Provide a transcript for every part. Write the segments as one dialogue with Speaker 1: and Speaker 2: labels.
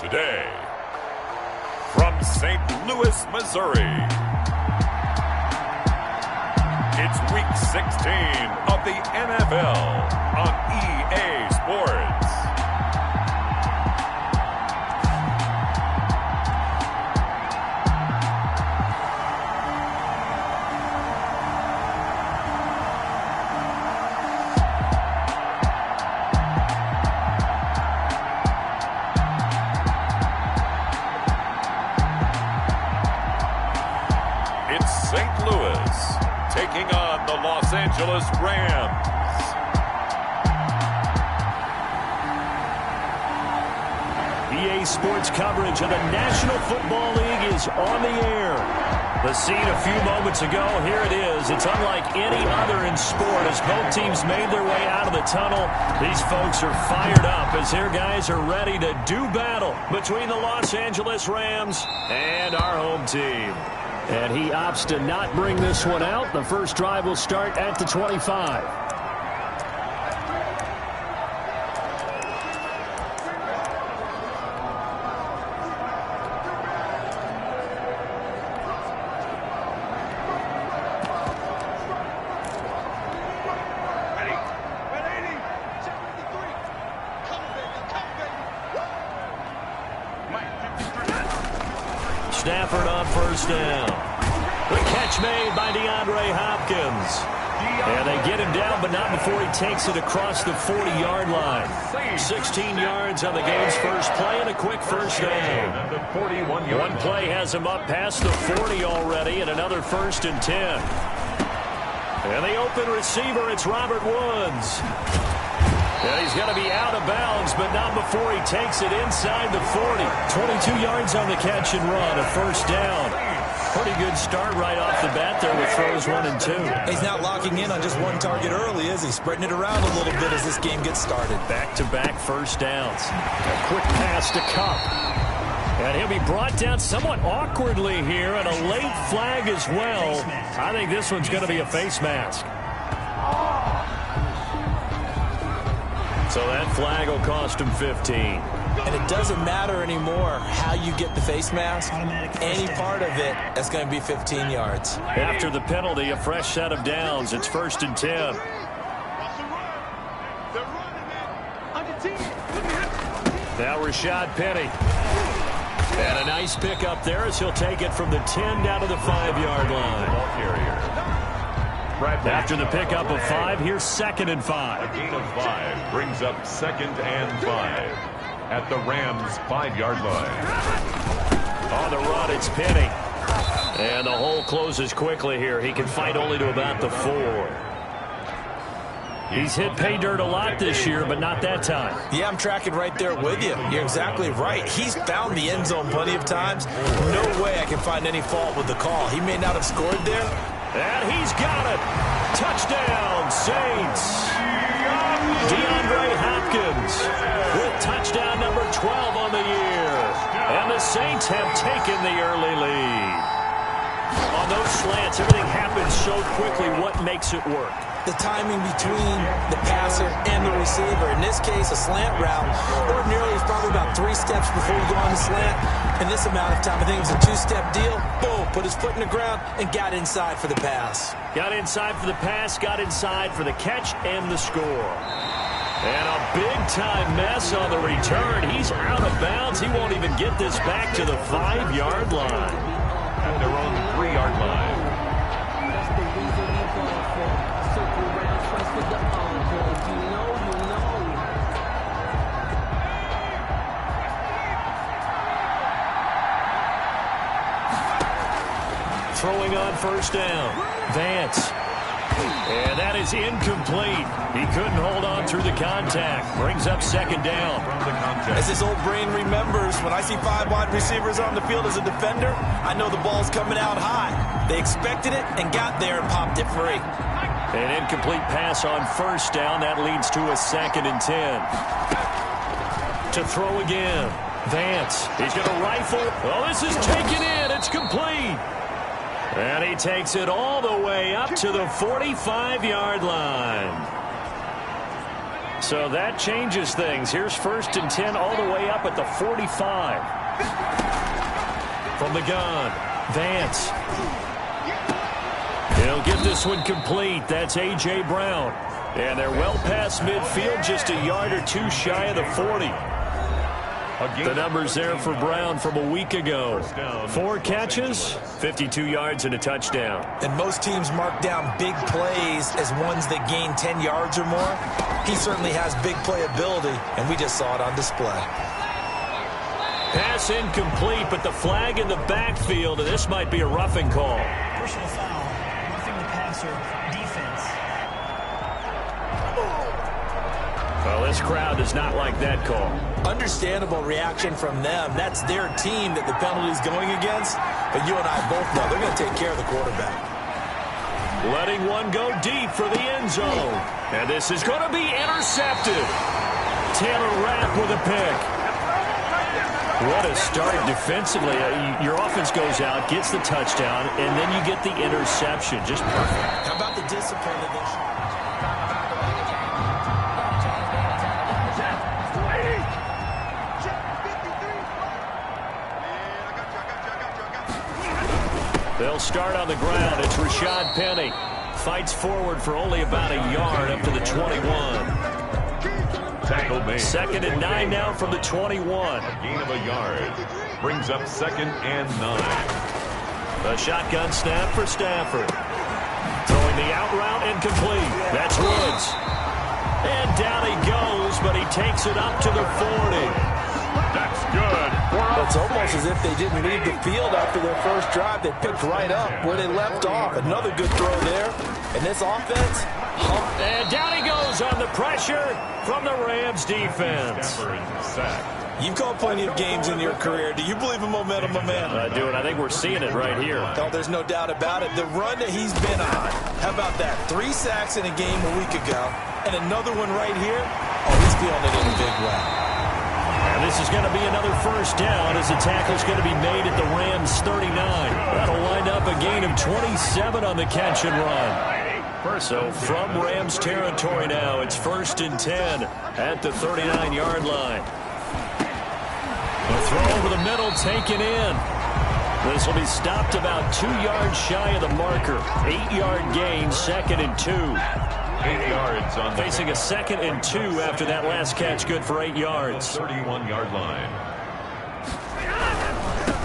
Speaker 1: Today, from St. Louis, Missouri, it's Week 16 of the NFL on EA Sports. St. Louis taking on the Los Angeles Rams.
Speaker 2: EA Sports coverage of the National Football League is on the air. The scene a few moments ago, here it is. It's unlike any other in sport as both teams made their way out of the tunnel. These folks are fired up as their guys are ready to do battle between the Los Angeles Rams and our home team. And he opts to not bring this one out. The first drive will start at the 25. Stafford on first down. The catch made by Hopkins. And they get him down, but not before he takes it across the 40-yard line. 16 yards on the game's first play and a quick first down. One play has him up past the 40 already and another 1st and 10. And the open receiver, it's Robert Woods. And he's going to be out of bounds, but not before he takes it inside the 40. 22 yards on the catch and run, a first down. Pretty good start right off the bat there with throws 1 and 2.
Speaker 3: He's not locking in on just one target early, is he? Spreading it around a little bit as this game gets started.
Speaker 2: Back-to-back first downs. A quick pass to Cup. And he'll be brought down somewhat awkwardly here, and a late flag as well. I think this one's going to be a face mask. So that flag will cost him 15.
Speaker 3: And it doesn't matter anymore how you get the face mask. Any part of it, that's going to be 15 yards.
Speaker 2: After the penalty, a fresh set of downs. It's 1st and 10. Now Rashad Penny. And a nice pickup there as he'll take it from the 10 down to the 5-yard line. After the pickup of 5, here's 2nd and 5.
Speaker 1: A gain of 5 brings up 2nd and 5 at the Rams' 5-yard line.
Speaker 2: On the run, it's Penny. And the hole closes quickly here. He can fight only to about the 4. He's hit pay dirt a lot this year, but not that time.
Speaker 3: Yeah, I'm tracking right there with you. You're exactly right. He's found the end zone plenty of times. No way I can find any fault with the call. He may not have scored there.
Speaker 2: And he's got it. Touchdown, Saints. DeAndre Hopkins with touchdown number 12 on the year. And the Saints have taken the early lead. On those slants, everything happens so quickly. What makes it work?
Speaker 3: The timing between the passer and the receiver. In this case, a slant route ordinarily is probably about 3 steps before you go on the slant. In this amount of time, I think it was a 2-step deal. Boom, put his foot in the ground and got inside for the pass.
Speaker 2: Got inside for the pass, got inside for the catch and the score. And a big-time mess on the return. He's out of bounds. He won't even get this back to the 5-yard line.
Speaker 1: At their own 3-yard line.
Speaker 2: Throwing on first down. Vance. And that is incomplete. He couldn't hold on through the contact. Brings up 2nd down.
Speaker 3: As his old brain remembers, when I see 5 wide receivers on the field as a defender, I know the ball's coming out high. They expected it and got there and popped it free.
Speaker 2: An incomplete pass on first down. That leads to a 2nd and 10. To throw again. Vance. He's going to rifle. Oh, this is taken in. It's complete. And he takes it all the way up to the 45-yard line. So that changes things. Here's 1st and 10 all the way up at the 45. From the gun, Vance. He'll get this one complete. That's A.J. Brown. And they're well past midfield, just a yard or two shy of the 40. The numbers there for Brown from a week ago. 4 catches, 52 yards, and a touchdown.
Speaker 3: And most teams mark down big plays as ones that gain 10 yards or more. He certainly has big playability, and we just saw it on display.
Speaker 2: Pass incomplete, but the flag in the backfield, and this might be a roughing call.
Speaker 4: Personal foul, roughing the passer, defense.
Speaker 2: Well, this crowd does not like that call.
Speaker 3: Understandable reaction from them. That's their team that the penalty's going against. But you and I both know they're going to take care of the quarterback.
Speaker 2: Letting one go deep for the end zone. And this is going to be intercepted. Taylor Rapp with a pick. What a start defensively. Your offense goes out, gets the touchdown, and then you get the interception. Just perfect.
Speaker 3: How about the discipline of this?
Speaker 2: They'll start on the ground. It's Rashad Penny. Fights forward for only about a yard up to the 21.
Speaker 1: Tackle made.
Speaker 2: 2nd and 9 now from the 21.
Speaker 1: A gain of a yard. Brings up 2nd and 9.
Speaker 2: A shotgun snap for Stafford. Throwing the out route incomplete. That's Woods. And down he goes, but he takes it up to the 40.
Speaker 1: That's good.
Speaker 3: It's almost as if they didn't leave the field after their first drive. They picked right up where they left off. Another good throw there. And this offense,
Speaker 2: and down he goes on the pressure from the Rams defense.
Speaker 3: You've called plenty of games in your career. Do you believe in momentum, my man?
Speaker 2: I do, and I think we're seeing it right here.
Speaker 3: Oh, there's no doubt about it. The run that he's been on. How about that? 3 sacks in a game a week ago. And another one right here. Oh, he's feeling it in a big way.
Speaker 2: And this is going to be another 1st down as the tackle's going to be made at the Rams 39. That'll wind up a gain of 27 on the catch and run. So from Rams territory now, it's 1st and 10 at the 39-yard line. The throw over the middle taken in. This will be stopped about 2 yards shy of the marker. 8-yard gain, 2nd and 2.
Speaker 1: 8 yards on
Speaker 2: facing a 2nd and 2 after that last catch, good for 8 yards.
Speaker 1: 31-yard line.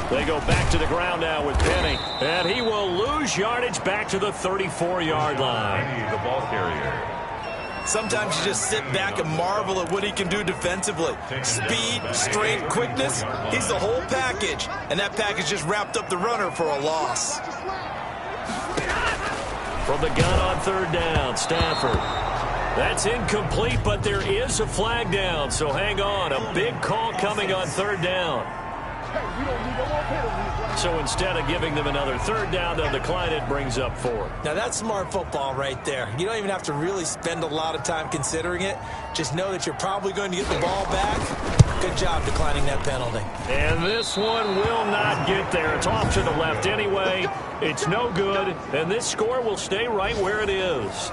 Speaker 2: They go back to the ground now with Penny, and he will lose yardage back to the 34-yard line.
Speaker 1: The ball carrier.
Speaker 3: Sometimes you just sit back and marvel at what he can do defensively. Speed, strength, quickness, he's the whole package. And that package just wrapped up the runner for a loss.
Speaker 2: From the gun on 3rd down, Stafford. That's incomplete, but there is a flag down, so hang on. A big call coming on 3rd down. So instead of giving them another 3rd down, they'll decline it, brings up 4.
Speaker 3: Now that's smart football right there. You don't even have to really spend a lot of time considering it. Just know that you're probably going to get the ball back. Good job declining that penalty.
Speaker 2: And this one will not get there. It's off to the left anyway. It's no good, and this score will stay right where it is.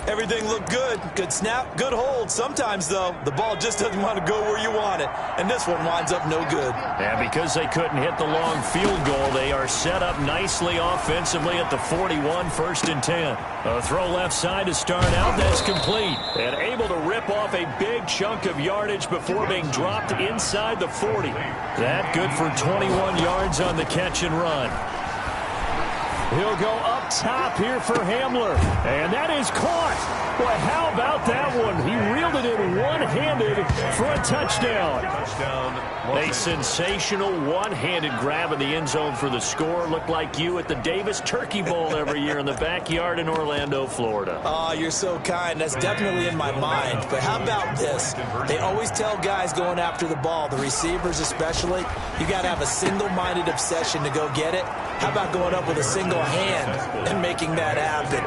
Speaker 3: Everything looked good. Good snap, good hold. Sometimes, though, the ball just doesn't want to go where you want it. And this one winds up no good.
Speaker 2: And because they couldn't hit the long field goal, they are set up nicely offensively at the 41, 1st and 10. A throw left side to start out. That's complete. And able to rip off a big chunk of yardage before being dropped inside the 40. That good for 21 yards on the catch and run. He'll go up top here for Hamler. And that is caught. Boy, how about that one? He reeled it in one-handed for a touchdown. A sensational one-handed grab in the end zone for the score. Looked like you at the Davis Turkey Bowl every year in the backyard in Orlando, Florida.
Speaker 3: Oh, you're so kind. That's definitely in my mind. But how about this? They always tell guys going after the ball, the receivers especially, you got to have a single-minded obsession to go get it. How about going up with a single hand in making that happen.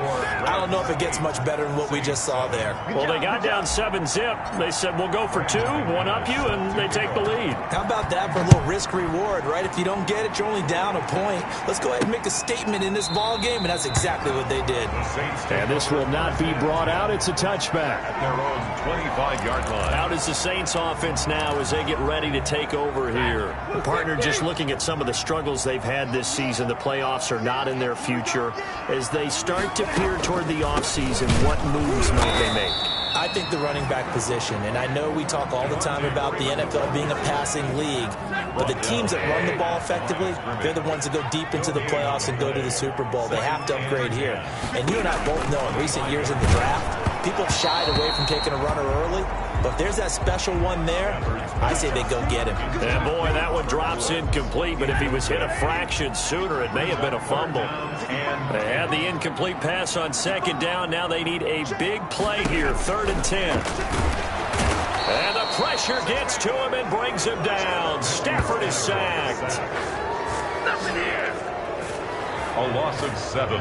Speaker 3: I don't know if it gets much better than what we just saw there.
Speaker 2: Well, they got down 7-zip. They said, we'll go for 2, one up you, and they take the lead.
Speaker 3: How about that for a little risk-reward, right? If you don't get it, you're only down a point. Let's go ahead and make a statement in this ball game, and that's exactly what they did.
Speaker 2: And this will not be brought out. It's a touchback.
Speaker 1: At their own 25-yard line.
Speaker 2: How does the Saints offense now as they get ready to take over here? Partner, just looking at some of the struggles they've had this season, the playoffs are not in their future. As they start to peer toward the offseason, what moves might they make?
Speaker 3: I think the running back position, and I know we talk all the time about the NFL being a passing league, but the teams that run the ball effectively, they're the ones that go deep into the playoffs and go to the Super Bowl. They have to upgrade here. And you and I both know in recent years in the draft, people have shied away from taking a runner early, but if there's that special one there, I say they go get him.
Speaker 2: And boy, that one drops incomplete, but if he was hit a fraction sooner, it may have been a fumble. They had the incomplete pass on second down. Now they need a big play here, 3rd and 10. And the pressure gets to him and brings him down. Stafford is sacked.
Speaker 1: A loss of 7.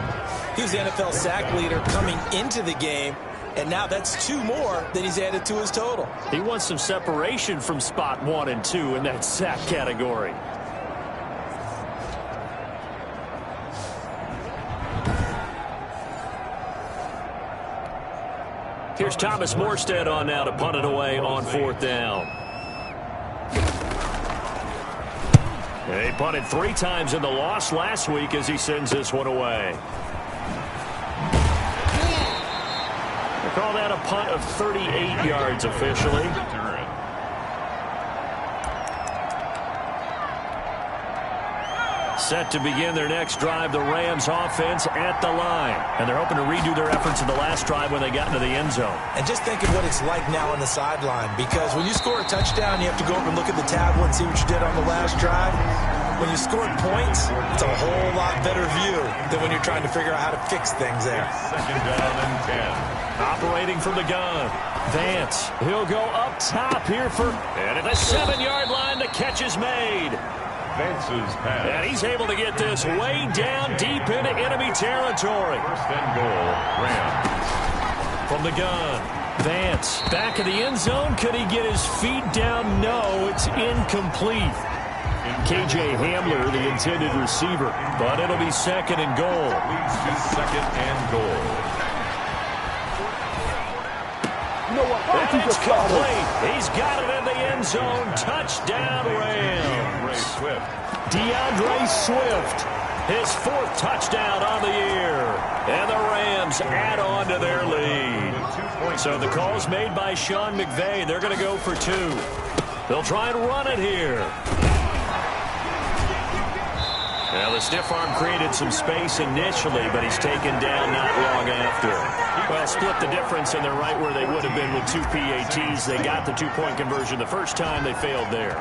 Speaker 3: He was the NFL sack leader coming into the game, and now that's 2 more that he's added to his total.
Speaker 2: He wants some separation from spot 1 and 2 in that sack category. Here's Thomas Morstead on now to punt it away on 4th down. He punted 3 times in the loss last week as he sends this one away. They call that a punt of 38 yards officially. Set to begin their next drive, the Rams offense at the line. And they're hoping to redo their efforts in the last drive when they got into the end zone.
Speaker 3: And just think of what it's like now on the sideline, because when you score a touchdown, you have to go over and look at the tablet and see what you did on the last drive. When you scored points, it's a whole lot better view than when you're trying to figure out how to fix things there.
Speaker 1: 2nd down and 10.
Speaker 2: Operating from the gun, Vance. He'll go up top here for, and at the 7-yard line, the catch is made.
Speaker 1: Vance's pass.
Speaker 2: And he's able to get this way down deep into enemy territory.
Speaker 1: 1st and goal, Rams.
Speaker 2: From the gun, Vance back of the end zone. Could he get his feet down? No, it's incomplete. KJ Hamler, the intended receiver, but it'll be 2nd and goal.
Speaker 1: Leads to 2nd and goal.
Speaker 2: And it's complete. He's got it in the end zone. Touchdown, Rams. DeAndre Swift, his 4th touchdown on the year. And the Rams add on to their lead. So the call's made by Sean McVay. They're going to go for 2. They'll try and run it here. Well, the stiff arm created some space initially, but he's taken down not long after. Well, split the difference, and they're right where they would have been with 2 PATs. They got the 2-point conversion the first time. They failed there.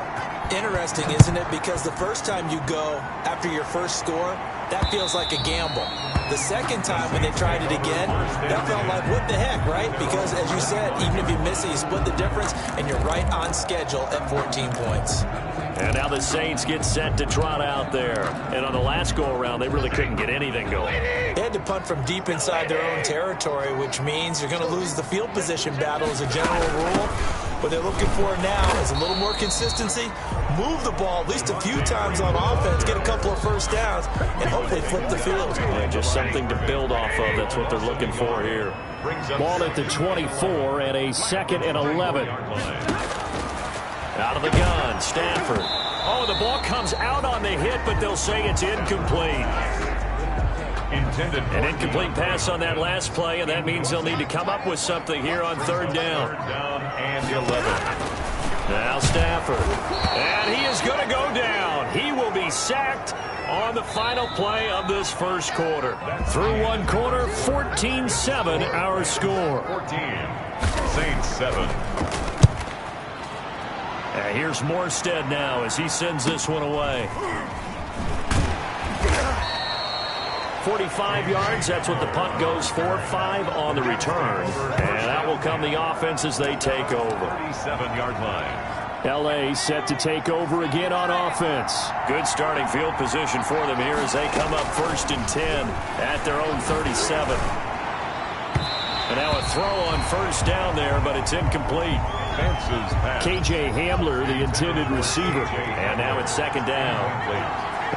Speaker 3: Interesting, isn't it? Because the first time you go after your first score, that feels like a gamble. The second time when they tried it again, that felt like, what the heck, right? Because, as you said, even if you miss it, you split the difference, and you're right on schedule at 14 points.
Speaker 2: And now the Saints get set to trot out there. And on the last go-around, they really couldn't get anything going.
Speaker 3: They had to punt from deep inside their own territory, which means you're going to lose the field position battle as a general rule. What they're looking for now is a little more consistency, move the ball at least a few times on offense, get a couple of first downs, and hopefully flip the field.
Speaker 2: Yeah, just something to build off of. That's what they're looking for here. Ball at the 24 and a 2nd and 11. Out of the gun, Stafford. Oh, the ball comes out on the hit, but they'll say it's incomplete. An incomplete pass on that last play, and that means they'll need to come up with something here on 3rd down.
Speaker 1: 3rd down and 11.
Speaker 2: Now Stafford. And he is going to go down. He will be sacked on the final play of this first quarter. Through 1 quarter, 14-7 our score.
Speaker 1: 14. Saints 7.
Speaker 2: And here's Morstead now as he sends this one away. 45 yards, that's what the punt goes for. 5 on the return. And that will come the offense as they take over.
Speaker 1: 37-yard line.
Speaker 2: L.A. set to take over again on offense. Good starting field position for them here as they come up 1st and 10 at their own 37. And now a throw on 1st down there, but it's incomplete. K.J. Hamler, the intended receiver. And now it's 2nd down.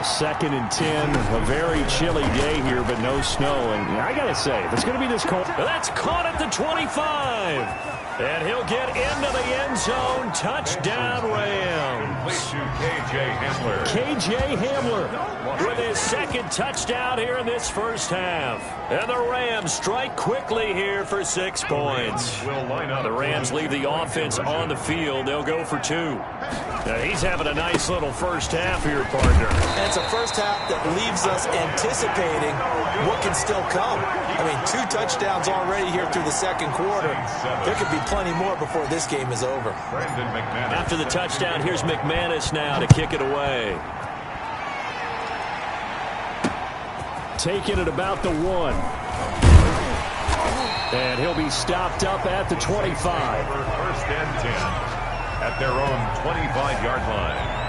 Speaker 2: 2nd and 10, a very chilly day here, but no snow. And I got to say, if it's going to be this cold, that's caught at the 25. And he'll get into the end zone. Touchdown, Rams. K.J. Hamler with his 2nd touchdown here in this first half. And the Rams strike quickly here for 6 points. The Rams leave the offense on the field. They'll go for 2. Now, he's having a nice little first half here, partner.
Speaker 3: And it's a first half that leaves us anticipating what can still come. I mean, 2 touchdowns already here through the 2nd quarter. There could be plenty more before this game is over.
Speaker 2: After the touchdown, here's McManus now to kick it away. Taking it about the 1. And he'll be stopped up at the 25.
Speaker 1: 1st and 10 at their own 25-yard line.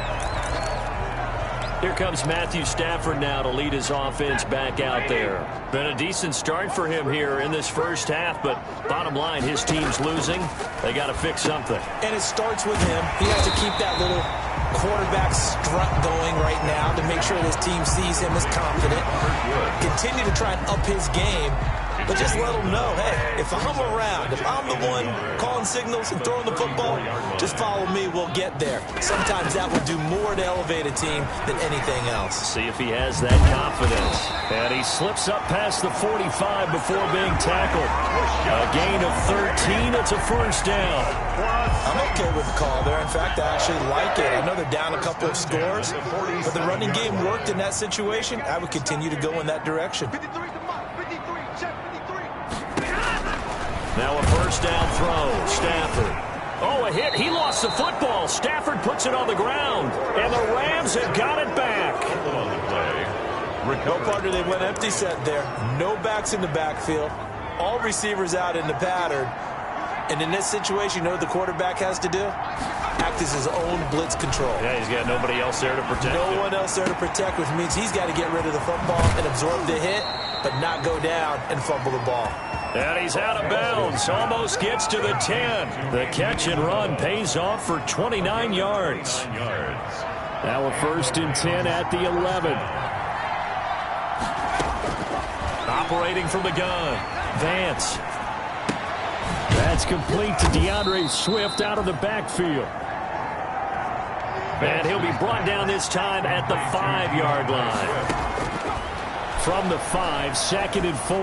Speaker 2: Here comes Matthew Stafford now to lead his offense back out there. Been a decent start for him here in this first half, but bottom line, his team's losing. They got to fix something.
Speaker 3: And it starts with him. He has to keep that little quarterback strut going right now to make sure his team sees him as confident. Continue to try and up his game, but just let him know, hey, if I'm around, if I'm the one calling signals and throwing the football, just follow me, we'll get there. Sometimes that will do more to elevate a team than anything else.
Speaker 2: See if he has that confidence. And he slips up past the 45 before being tackled. A gain of 13, it's a 1st down.
Speaker 3: I'm okay with the call there. In fact, I actually like it. I know they're down a couple of scores, but the running game worked in that situation. I would continue to go in that direction.
Speaker 2: Now a 1st down throw. Stafford. Oh, a hit. He lost the football. Stafford puts it on the ground. And the Rams have got it back.
Speaker 3: No, partner, they went empty set there. No backs in the backfield. All receivers out in the pattern. And in this situation, you know what the quarterback has to do? Act as his own blitz control.
Speaker 2: Yeah, he's got nobody else there to protect him.
Speaker 3: No one else there to protect, which means he's got to get rid of the football and absorb the hit, but not go down and fumble the ball.
Speaker 2: And he's out of bounds. Almost gets to the 10. The catch and run pays off for 29 yards. Now a 1st and 10 at the 11. Operating from the gun. Vance. That's complete to DeAndre Swift out of the backfield. And he'll be brought down this time at the 5-yard line. From the 5, 2nd and 4.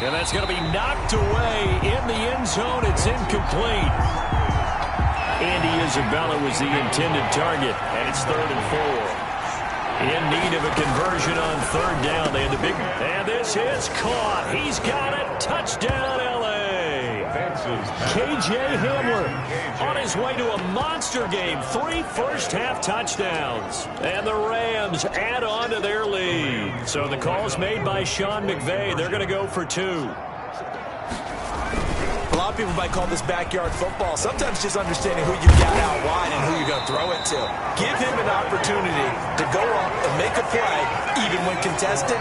Speaker 2: And that's going to be knocked away in the end zone. It's incomplete. Andy Isabella was the intended target, and it's 3rd and 4. In need of a conversion on 3rd down. They had the big, and this is caught. He's got it. Touchdown, L.A. K.J. Hamler on his way to a monster game. 3 first-half touchdowns. And the Rams add on to their lead. So the call's made by Sean McVay. They're going to go for 2.
Speaker 3: A lot of people might call this backyard football. Sometimes just understanding who you got out wide and who you're going to throw it to. Give him an opportunity to go up and make a play, even when contested.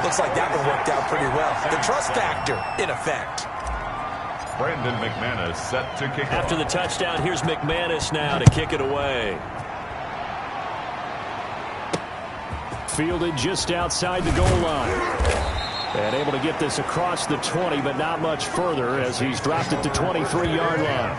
Speaker 3: Looks like that one worked out pretty well. The trust factor in effect.
Speaker 1: Brandon McManus set to kick
Speaker 2: After the touchdown, here's McManus now to kick it away. Fielded just outside the goal line. And able to get this across the 20, but not much further as he's dropped it to 23-yard line.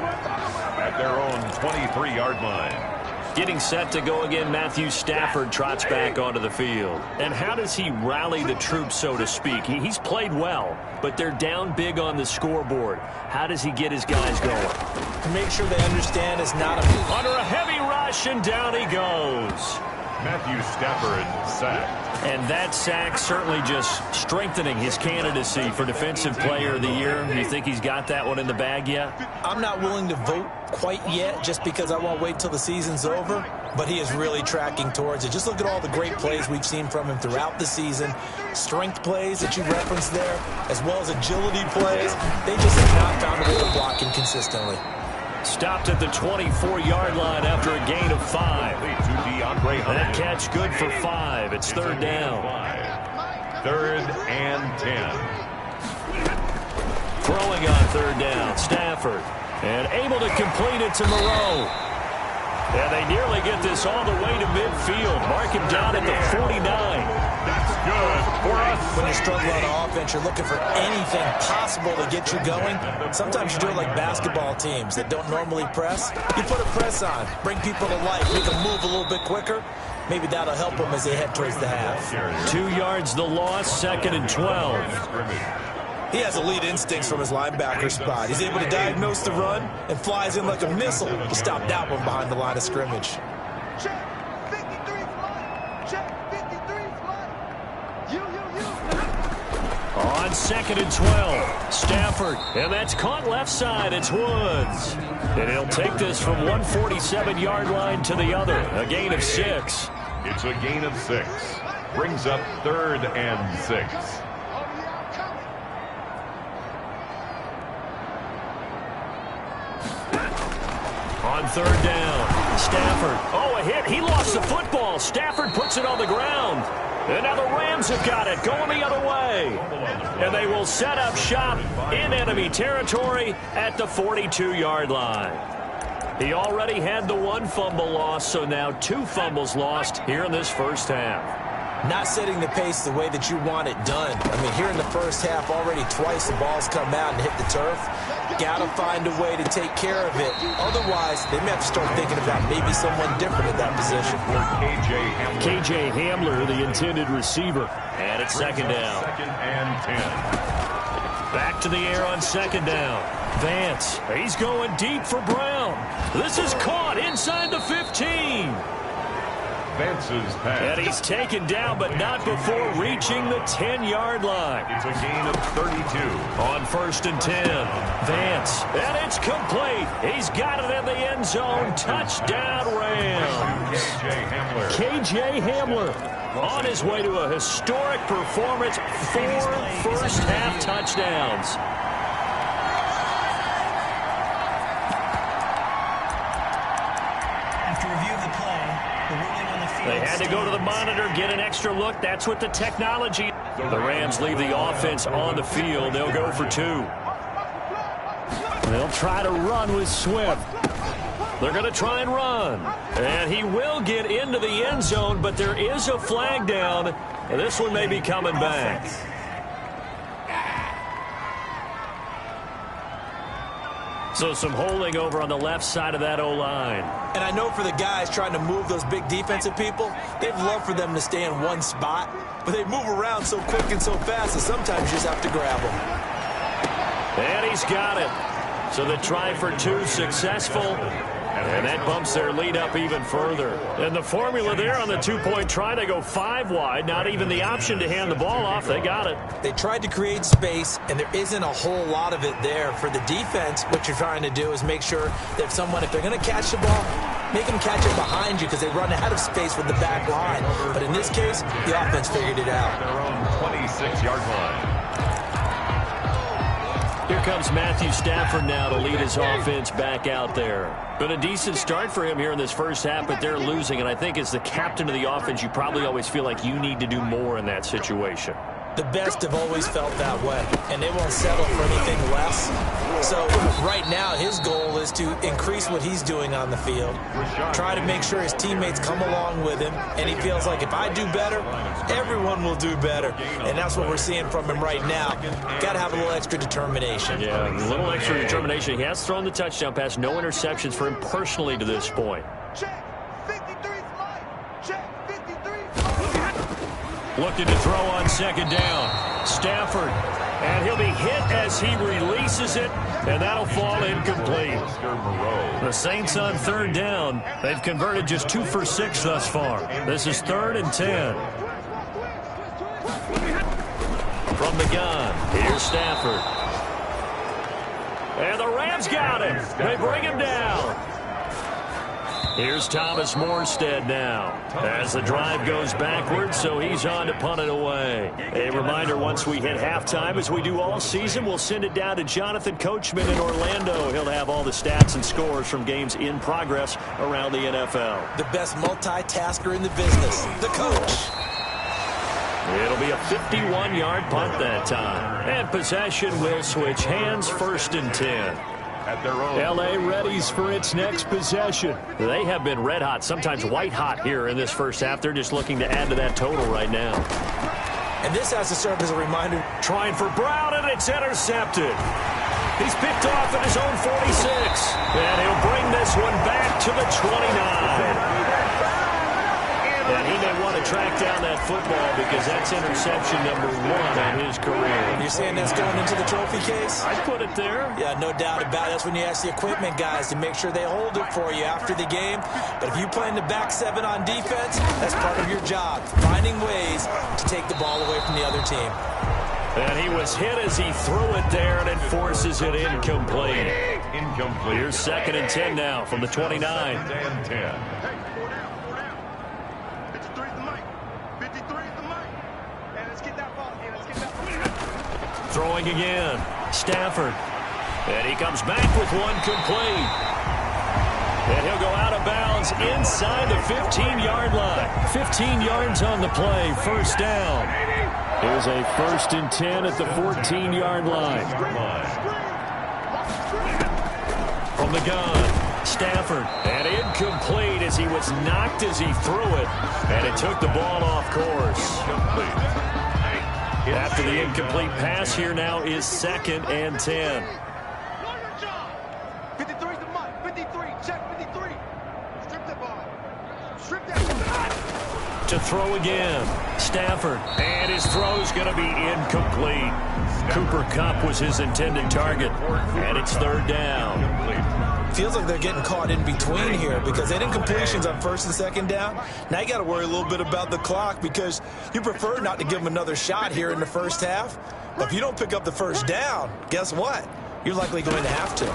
Speaker 1: At their own 23-yard line.
Speaker 2: Getting set to go again, Matthew Stafford trots back onto the field. And how does he rally the troops, so to speak? He's played well, but they're down big on the scoreboard. How does he get his guys going?
Speaker 3: Make sure they understand it's not a move.
Speaker 2: Under a heavy rush, and down he goes.
Speaker 1: Matthew Stafford sacked.
Speaker 2: And that sack certainly just strengthening his candidacy for Defensive Player of the Year. You think he's got that one in the bag yet?
Speaker 3: I'm not willing to vote quite yet just because I won't wait till the season's over, but he is really tracking towards it. Just look at all the great plays we've seen from him throughout the season. Strength plays that you referenced there, as well as agility plays. They just have not found a way to block him consistently.
Speaker 2: Stopped at the 24-yard line after a gain of 5. That catch good for 5. It's third down.
Speaker 1: 3rd and 10.
Speaker 2: Throwing on third down, Stafford. And able to complete it to Moreau. And they nearly get this all the way to midfield. Mark him down at the 49.
Speaker 1: That's good for us.
Speaker 3: When you struggle on offense, you're looking for anything possible to get you going. Sometimes you do it like basketball teams that don't normally press. You put a press on, bring people to life, make them move a little bit quicker. Maybe that'll help them as they head towards the half.
Speaker 2: 2 yards the loss, 2nd and 12.
Speaker 3: He has elite instincts from his linebacker spot. He's able to diagnose the run and flies in like a missile to stop that one behind the line of scrimmage.
Speaker 5: Check 53 flight. Check 53 flight. You.
Speaker 2: On 2nd and 12, Stafford. And that's caught left side. It's Woods. And he'll take this from 147-yard line to the other. A gain of 6.
Speaker 1: It's a gain of 6. Brings up 3rd and 6.
Speaker 2: On third down, Stafford. Oh, a hit. He lost the football. Stafford puts it on the ground. And now the Rams have got it, going the other way. And they will set up shop in enemy territory at the 42-yard line. He already had the 1 fumble loss, so now 2 fumbles lost here in this first half.
Speaker 3: Not setting the pace the way that you want it done. I mean, here in the first half, already twice the ball's come out and hit the turf. Got to find a way to take care of it. Otherwise, they may have to start thinking about maybe someone different at that position.
Speaker 2: KJ Hamler, the intended receiver. And it's 2nd down.
Speaker 1: 2nd and 10.
Speaker 2: Back to the air on 2nd down. Vance, he's going deep for Brown. This is caught inside the 15.
Speaker 1: Vance's pass.
Speaker 2: And he's taken down, but not before reaching the 10-yard line.
Speaker 1: It's a gain of 32.
Speaker 2: On 1st and 10, Vance. And it's complete. He's got it in the end zone. Touchdown, Rams. KJ Hamler on his way to a historic performance. 4 first-half touchdowns.
Speaker 4: After review of the play, the ruling on the field.
Speaker 2: They had to go to the monitor, get an extra look. That's what the technology. The Rams leave the offense on the field. They'll go for 2. They'll try to run with Swift. They're going to try and run. And he will get into the end zone, but there is a flag down. And this one may be coming back. So some holding over on the left side of that O-line.
Speaker 3: And I know for the guys trying to move those big defensive people, they'd love for them to stay in one spot, but they move around so quick and so fast that sometimes you just have to grab them.
Speaker 2: And he's got it. So the try for 2 successful. And that bumps their lead up even further. And the formula there on the 2-point try, they go 5 wide. Not even the option to hand the ball off. They got it.
Speaker 3: They tried to create space, and there isn't a whole lot of it there. For the defense, what you're trying to do is make sure that if they're going to catch the ball, make them catch it behind you because they run out of space with the back line. But in this case, the offense figured it out.
Speaker 1: Their own 26-yard line.
Speaker 2: Here comes Matthew Stafford now to lead his offense back out there. Been a decent start for him here in this first half, but they're losing. And I think as the captain of the offense, you probably always feel like you need to do more in that situation.
Speaker 3: The best have always felt that way, and they won't settle for anything less. So right now, his goal is to increase what he's doing on the field, try to make sure his teammates come along with him, and he feels like if I do better, everyone will do better. And that's what we're seeing from him right now. Got to have a little extra determination.
Speaker 2: Yeah, a little extra determination. He has thrown the touchdown pass, no interceptions for him personally to this point.
Speaker 5: Check 53 flight. Check 53 flight.
Speaker 2: Looking to throw on 2nd down. Stafford. And he'll be hit as he releases it, and that'll fall incomplete. The Saints on 3rd down. They've converted just 2 for 6 thus far. This is 3rd and 10. From the gun, here's Stafford. And the Rams got him. They bring him down. Here's Thomas Morstead now as the drive goes backwards, so he's on to punt it away. A reminder, once we hit halftime, as we do all season, we'll send it down to Jonathan Coachman in Orlando. He'll have all the stats and scores from games in progress around the NFL.
Speaker 3: The best multitasker in the business, the coach.
Speaker 2: It'll be a 51-yard punt that time. And possession will switch hands, 1st and 10.
Speaker 1: At their own.
Speaker 2: L.A. readies for its next possession. They have been red hot, sometimes white hot here in this first half. They're just looking to add to that total right now.
Speaker 3: And this has to serve as a reminder.
Speaker 2: Trying for Brown, and it's intercepted. He's picked off at his own 46. And he'll bring this one back to the 29. And he may want to track down that football because that's interception number 1 in his career.
Speaker 3: You're saying that's going into the trophy case?
Speaker 2: I'd put it there.
Speaker 3: Yeah, no doubt about it. That's when you ask the equipment guys to make sure they hold it for you after the game. But if you play in the back 7 on defense, that's part of your job, finding ways to take the ball away from the other team.
Speaker 2: And he was hit as he threw it there, and it forces it incomplete.
Speaker 1: Incomplete.
Speaker 2: Here's 2nd and 10 now from the 29.
Speaker 1: 2nd and 10.
Speaker 2: Throwing again. Stafford. And he comes back with one complete. And he'll go out of bounds inside the 15-yard line. 15 yards on the play. 1st down. Here's a 1st and 10 at the 14-yard line. From the gun, Stafford. And incomplete as he was knocked as he threw it. And it took the ball off course. After the incomplete pass, here now is 2nd and 10.
Speaker 5: 53's the mark. 53. Check 53. Strip that ball. Strip that ball.
Speaker 2: To throw again. Stafford. And his throw's going to be incomplete. Cooper Kupp was his intended target. And it's 3rd down.
Speaker 3: Feels like they're getting caught in between here because they didn't completions on 1st and 2nd down. Now you got to worry a little bit about the clock because you prefer not to give them another shot here in the first half. But if you don't pick up the 1st down, guess what? You're likely going to have to.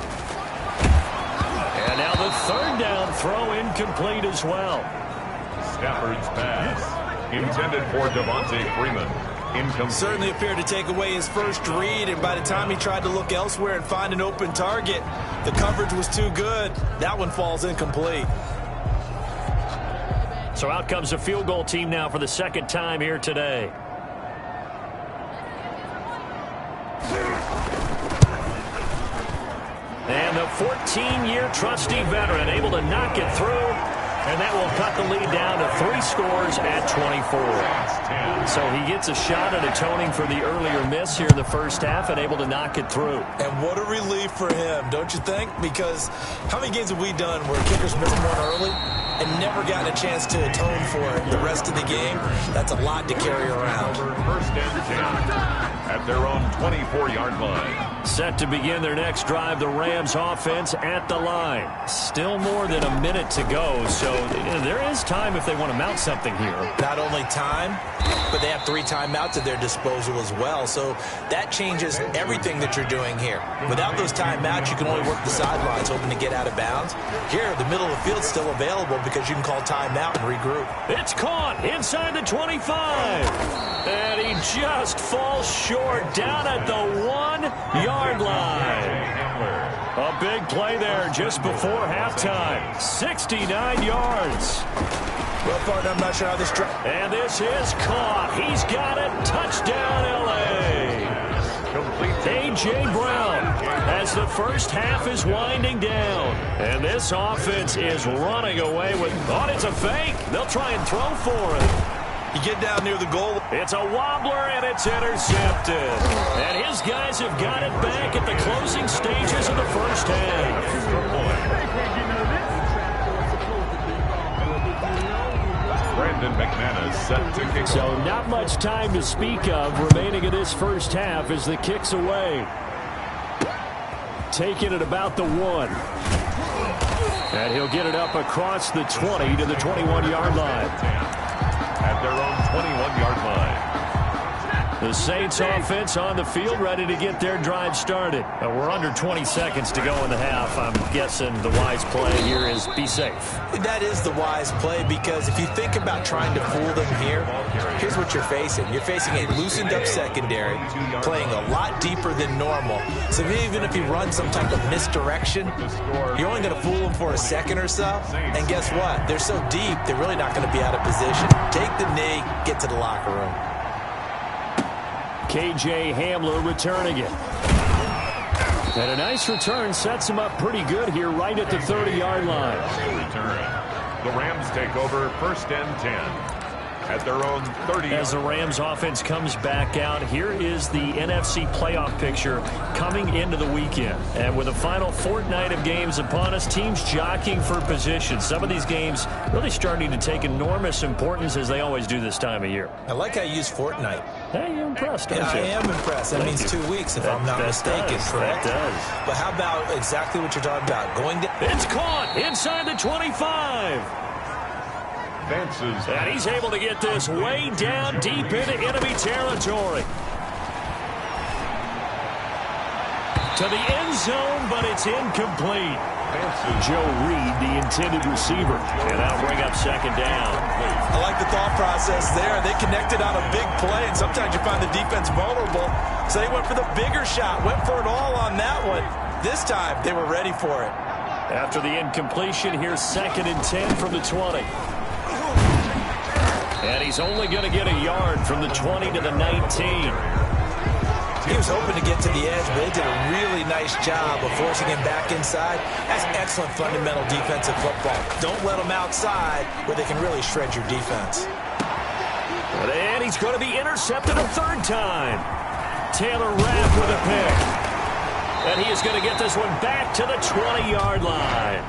Speaker 2: And now the 3rd down throw incomplete as well.
Speaker 1: Stafford's pass intended for Devontae Freeman. Incomplete.
Speaker 3: Certainly appeared to take away his first read, and by the time he tried to look elsewhere and find an open target, the coverage was too good. That one falls incomplete.
Speaker 2: So out comes the field goal team now for the 2nd time here today. And the 14-year trusty veteran able to knock it through. And that will cut the lead down to 3 scores at 24. So he gets a shot at atoning for the earlier miss here in the first half and able to knock it through.
Speaker 3: And what a relief for him, don't you think? Because how many games have we done where kickers miss one early and never gotten a chance to atone for it the rest of the game? That's a lot to carry around.
Speaker 1: 1st and 10 at their own 24-yard line.
Speaker 2: Set to begin their next drive, the Rams offense at the line. Still more than a minute to go, so there is time if they want to mount something here.
Speaker 3: Not only time, but they have 3 timeouts at their disposal as well, so that changes everything that you're doing here. Without those timeouts, you can only work the sidelines hoping to get out of bounds. Here, the middle of the field's still available because you can call timeout and regroup.
Speaker 2: It's caught inside the 25. And he just falls short down at the 1-yard line. A big play there just before halftime. 69 yards.
Speaker 3: Well, partner, I'm not sure how this...
Speaker 2: And this is caught. He's got it. Touchdown, L.A. A.J. Brown as the first half is winding down. And this offense is running away with... Oh, it's a fake. They'll try and throw for it.
Speaker 3: You get down near the goal.
Speaker 2: It's a wobbler, and it's intercepted. And his guys have got it back at the closing stages of the first half.
Speaker 1: Brandon McManus set to kick.
Speaker 2: So not much time to speak of remaining in this first half as the kick's away. Taking it about the 1. And he'll get it up across the 20 to the 21-yard line.
Speaker 1: At their own 21-yard line.
Speaker 2: The Saints offense on the field, ready to get their drive started. We're under 20 seconds to go in the half. I'm guessing the wise play here is be safe.
Speaker 3: That is the wise play, because if you think about trying to fool them here, here's what you're facing. You're facing a loosened up secondary, playing a lot deeper than normal. So even if you run some type of misdirection, you're only going to fool them for a second or so. And guess what? They're so deep, they're really not going to be out of position. Take the knee, get to the locker room.
Speaker 2: K.J. Hamler returning it. And a nice return sets him up pretty good here right at the 30-yard line.
Speaker 1: Return. The Rams take over 1st and 10. At their own 30.
Speaker 2: As the Rams offense comes back out, here is the NFC playoff picture coming into the weekend. And with the final fortnight of games upon us, teams jockeying for position. Some of these games really starting to take enormous importance, as they always do this time of year.
Speaker 3: I like how you use fortnight.
Speaker 2: Hey, you're impressed, aren't you?
Speaker 3: I am impressed. That means 2 weeks, if I'm not mistaken, correct?
Speaker 2: That does.
Speaker 3: But how about exactly what you're talking about? Going to...
Speaker 2: It's caught inside the 25. And he's able to get this way down deep into enemy territory. To the end zone, but it's incomplete. Joe Reed, the intended receiver. And that'll bring up 2nd down.
Speaker 3: I like the thought process there. They connected on a big play, and sometimes you find the defense vulnerable. So they went for the bigger shot, went for it all on that one. This time, they were ready for it.
Speaker 2: After the incompletion, here's 2nd and 10 from the 20. And he's only going to get a yard from the 20 to the 19.
Speaker 3: He was hoping to get to the edge, but they did a really nice job of forcing him back inside. That's excellent fundamental defensive football. Don't let them outside where they can really shred your defense.
Speaker 2: And he's going to be intercepted a 3rd time. Taylor Rapp with a pick. And he is going to get this one back to the 20-yard line.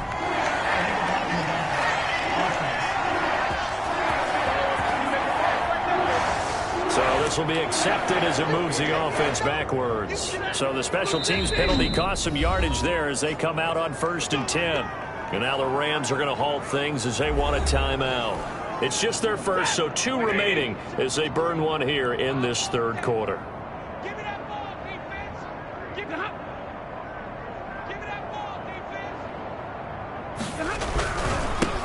Speaker 2: So this will be accepted as it moves the offense backwards. So the special teams penalty cost some yardage there as they come out on 1st and 10. And now the Rams are going to halt things as they want a timeout. It's just their first, so 2 remaining as they burn one here in this 3rd quarter.
Speaker 5: Give me that ball, defense. Give me that ball, defense.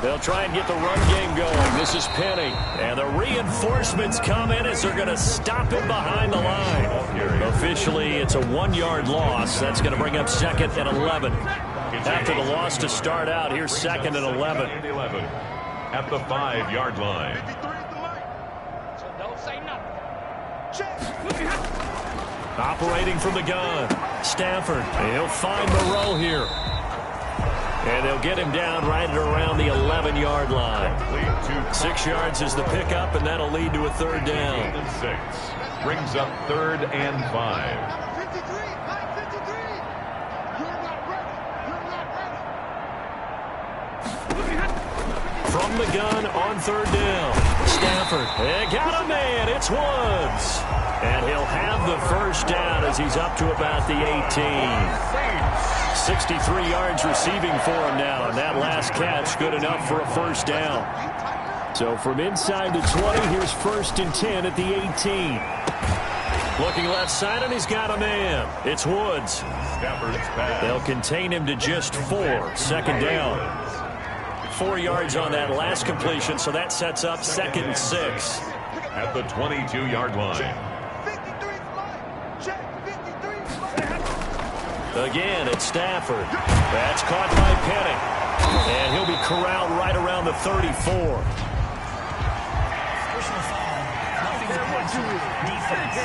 Speaker 2: They'll try and get the run game going. This is Penny. And the reinforcements come in as they're going to stop him behind the line. Officially, it's a 1-yard loss. That's going to bring up 2nd and 11. After the loss to start out, here's 2nd and 11.
Speaker 1: At the 5-yard line.
Speaker 5: So don't say nothing.
Speaker 2: Operating from the gun. Stafford. He'll find Moreau here. And they'll get him down right at around the 11-yard line. 6 yards is the pickup, and that'll lead to a 3rd down.
Speaker 1: 6 brings up 3rd and 5.
Speaker 5: 53, line 53. You're not ready.
Speaker 2: From the gun on 3rd down. Stafford. They got a man. It's Woods. And he'll have the 1st down as he's up to about the 18. 63 yards receiving for him now, and that last catch good enough for a 1st down. So from inside the 20, here's 1st and 10 at the 18. Looking left side, and he's got a man. It's Woods. They'll contain him to just 4. 2nd down. 4 yards on that last completion, so that sets up 2nd and 6.
Speaker 1: At the 22-yard line.
Speaker 2: Again, it's Stafford. That's caught by Penny. And he'll be corralled right around the 34.
Speaker 4: Personal foul. Nothing to pass defense.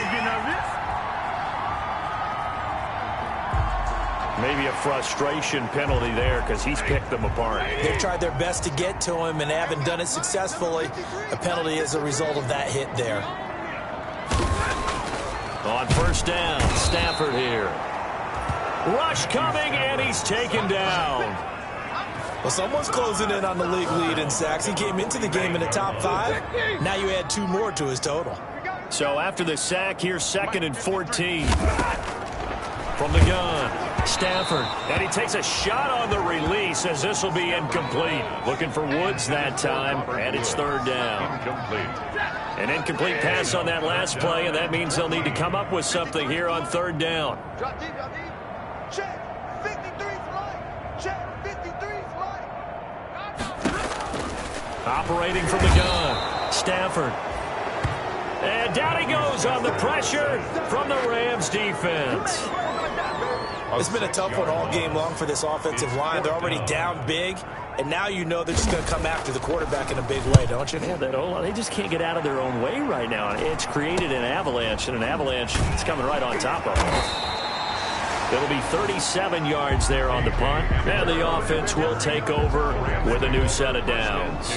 Speaker 2: Maybe a frustration penalty there because he's picked them apart.
Speaker 3: They've tried their best to get to him and haven't done it successfully. A penalty is a result of that hit there.
Speaker 2: On 1st down, Stafford here. Rush coming, and he's taken down.
Speaker 3: Well, someone's closing in on the league lead in sacks. He came into the game in the top 5. Now you add 2 more to his total.
Speaker 2: So after the sack, here's 2nd and 14. From the gun, Stafford. And he takes a shot on the release as this will be incomplete. Looking for Woods that time, and it's third down.
Speaker 1: Incomplete.
Speaker 2: An incomplete pass on that last play, and that means they'll need to come up with something here on third down.
Speaker 5: Drop deep, drop deep. Check. 53's right. Check. 53's right.
Speaker 2: Operating from the gun, Stafford. And down he goes on the pressure from the Rams defense.
Speaker 3: It's been a tough one all game long for this offensive line. They're already down big, and now you know they're just going to come after the quarterback in a big way, don't you?
Speaker 2: Yeah, that O-line, they just can't get out of their own way right now. It's created an avalanche, and an avalanche is coming right on top of them. It'll be 37 yards there on the punt, and the offense will take over with a new set of downs.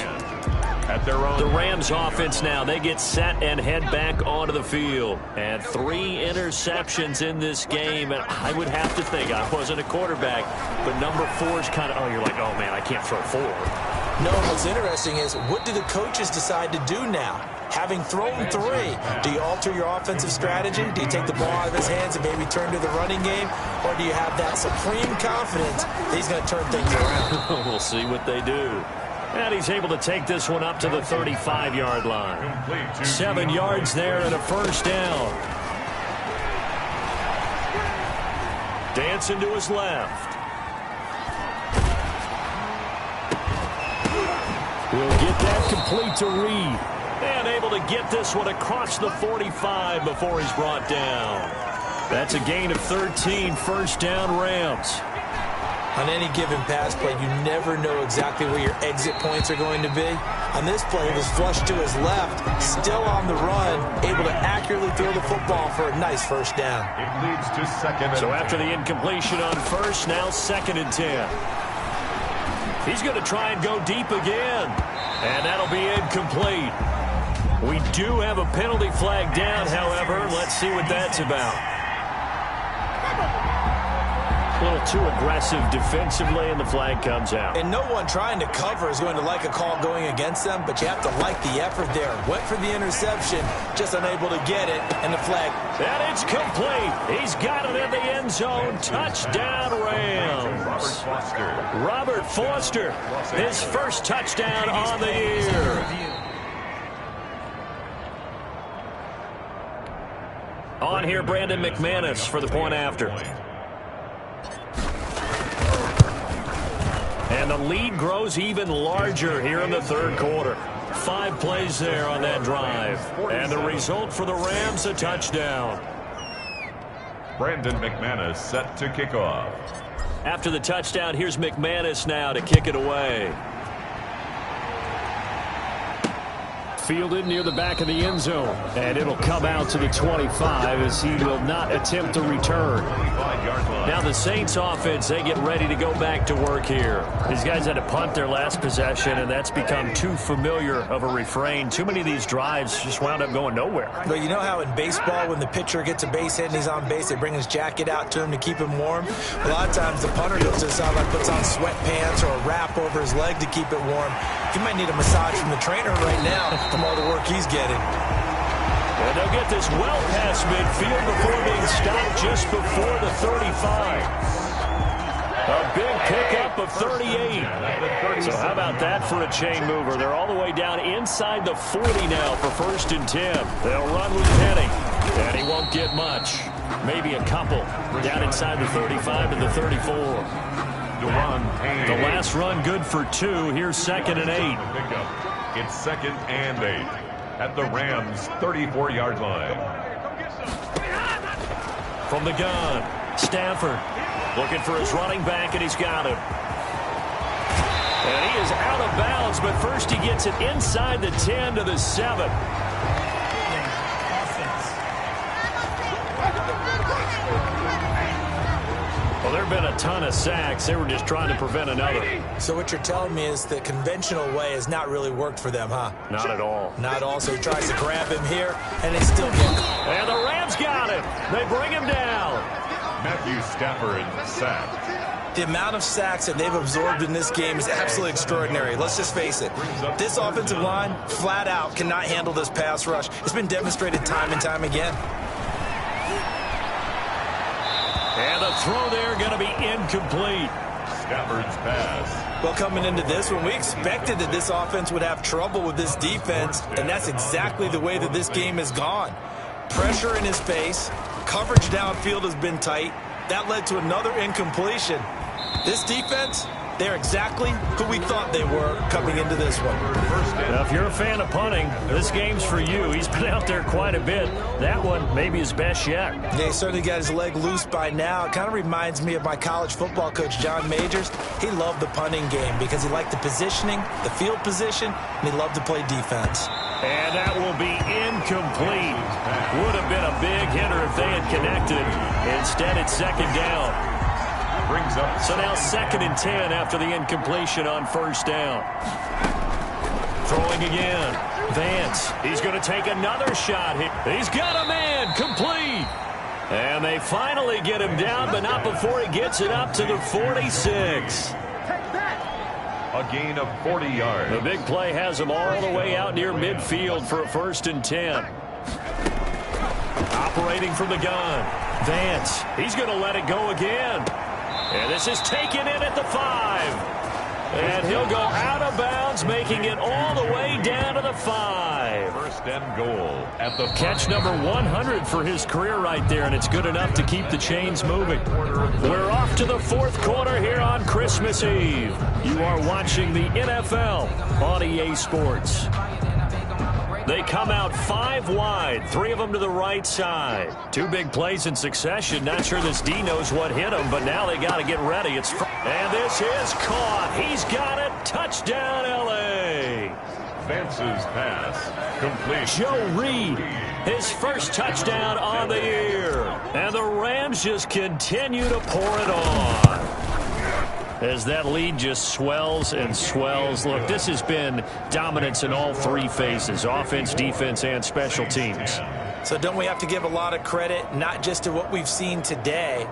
Speaker 1: At their own.
Speaker 2: The Rams offense now, they get set and head back onto the field. And 3 interceptions in this game. And I would have to think, I wasn't a quarterback, but number 4 is kind of, oh, you're like, oh, man, I can't throw 4.
Speaker 3: No, what's interesting is, what do the coaches decide to do now? Having thrown 3, do you alter your offensive strategy? Do you take the ball out of his hands and maybe turn to the running game? Or do you have that supreme confidence that he's going to turn things around?
Speaker 2: We'll see what they do. And he's able to take this one up to the 35-yard line. 7 yards there and a first down. Dancing to his left. We'll get that complete to Reed. And able to get this one across the 45 before he's brought down. That's a gain of 13, first down Rams.
Speaker 3: On any given pass play, you never know exactly where your exit points are going to be. On this play, it was flushed to his left, still on the run, able to accurately throw the football for a nice first down.
Speaker 1: It leads to second.
Speaker 2: So after the incompletion on first, now 2nd and 10. He's going to try and go deep again. And that'll be incomplete. We do have a penalty flag down, however. Let's see what that's about. A little too aggressive defensively, and the flag comes out.
Speaker 3: And no one trying to cover is going to like a call going against them, but you have to like the effort there. Went for the interception, just unable to get it, and the flag.
Speaker 2: And it's complete. He's got it in the end zone. Touchdown, Rams. Robert Foster, his first touchdown on the year. On here, Brandon McManus for the point after. And the lead grows even larger here in the third quarter. 5 plays there on that drive. And the result for the Rams, a touchdown.
Speaker 1: Brandon McManus set to kick off.
Speaker 2: After the touchdown, here's McManus now to kick it away. Fielded near the back of the end zone. And it'll come out to the 25 as he will not attempt to return. Now the Saints offense, they get ready to go back to work here. These guys had to punt their last possession, and that's become too familiar of a refrain. Too many of these drives just wound up going nowhere.
Speaker 3: But you know how in baseball, when the pitcher gets a base hit and he's on base, they bring his jacket out to him to keep him warm? A lot of times the punter goes to the sideline, puts on sweatpants or a wrap over his leg to keep it warm. He might need a massage from the trainer right now from all the work he's getting.
Speaker 2: And they'll get this well past midfield before being stopped just before the 35. A big pickup of 38. So how about that for a chain mover? They're all the way down inside the 40 now for 1st and 10. They'll run with Penny, and he won't get much. Maybe a couple down inside the 35 and the 34. The last run good for 2. Here's 2nd and 8.
Speaker 1: It's 2nd and 8 at the Rams' 34-yard line.
Speaker 2: From the gun, Stafford looking for his running back, and he's got him. And he is out of bounds, but first he gets it inside the 10 to the 7. Well, there have been a ton of sacks. They were just trying to prevent another.
Speaker 3: So what you're telling me is the conventional way has not really worked for them, huh?
Speaker 2: Not at all.
Speaker 3: Not at all. So he tries to grab him here, and they still get caught.
Speaker 2: And the Rams got him. They bring him down.
Speaker 1: Matthew Stafford sacked.
Speaker 3: The amount of sacks that they've absorbed in this game is absolutely extraordinary. Let's just face it. This offensive line, flat out, cannot handle this pass rush. It's been demonstrated time and time again.
Speaker 2: And the throw there going to be incomplete.
Speaker 1: Stafford's pass.
Speaker 3: Well, coming into this one, we expected that this offense would have trouble with this defense, and that's exactly the way that this game has gone. Pressure in his face, coverage downfield has been tight. That led to another incompletion. This defense, they're exactly who we thought they were coming into this one.
Speaker 2: Now, if you're a fan of punting, this game's for you. He's been out there quite a bit. That one maybe his best yet.
Speaker 3: Yeah, he certainly got his leg loose by now. It kind of reminds me of my college football coach, John Majors. He loved the punting game because he liked the positioning, the field position, and he loved to play defense.
Speaker 2: And that will be incomplete. Would have been a big hitter if they had connected. Instead, it's second down.
Speaker 1: Brings up.
Speaker 2: So now 2nd and 10 after the incompletion on first down. Throwing again. Vance. He's going to take another shot here. He's got a man. Complete. And they finally get him down, but not before he gets it up to the 46.
Speaker 1: A gain of 40 yards.
Speaker 2: The big play has him all the way out near midfield for a 1st and 10. Operating from the gun. Vance. He's going to let it go again. And this is taken in at the 5. And he'll go out of bounds, making it all the way down to the 5.
Speaker 1: 1st and goal at the
Speaker 2: Catch number 100 for his career right there, and it's good enough to keep the chains moving. We're off to the 4th quarter here on Christmas Eve. You are watching the NFL on EA Sports. They come out 5 wide, 3 of them to the right side. 2 big plays in succession. Not sure this D knows what hit him, but now they got to get ready. And this is caught. He's got it. Touchdown, L.A.
Speaker 1: Vance's pass. Complete.
Speaker 2: Joe Reed, his first touchdown on the year. And the Rams just continue to pour it on. As that lead just swells and swells. Look, this has been dominance in all 3 phases, offense, defense, and special teams.
Speaker 3: So don't we have to give a lot of credit, not just to what we've seen today,